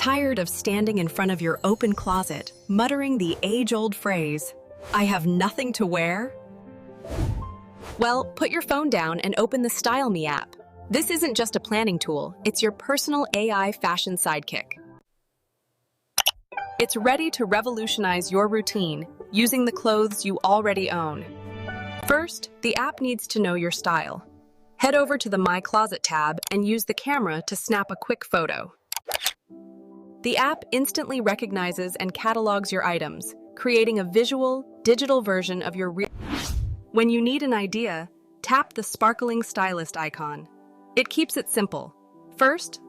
Tired of standing in front of your open closet, muttering the age-old phrase, "I have nothing to wear"? Well, put your phone down and open the Style Me app. This isn't just a planning tool, it's your personal AI fashion sidekick. It's ready to revolutionize your routine using the clothes you already own. First, the app needs to know your style. Head over to the My Closet tab and use the camera to snap a quick photo. The app instantly recognizes and catalogs your items, creating a visual, digital version of your real. When you need an idea, tap the sparkling stylist icon. It keeps it simple. First,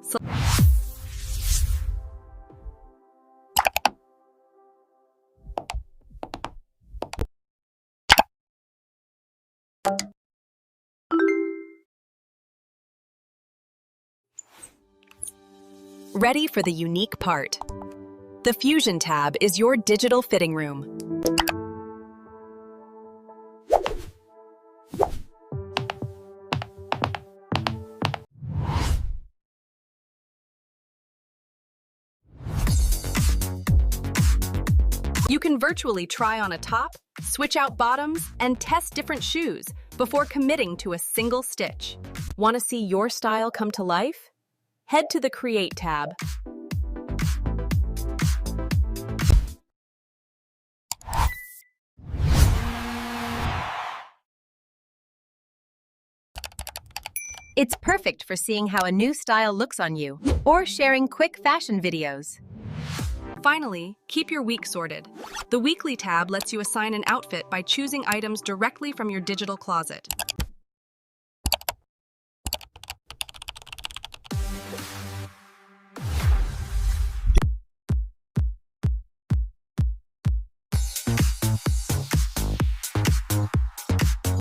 ready for the unique part. The Fusion tab is your digital fitting room. You can virtually try on a top, switch out bottoms, and test different shoes before committing to a single stitch. Want to see your style come to life? Head to the Create tab. It's perfect for seeing how a new style looks on you or sharing quick fashion videos. Finally, keep your week sorted. The Weekly tab lets you assign an outfit by choosing items directly from your digital closet.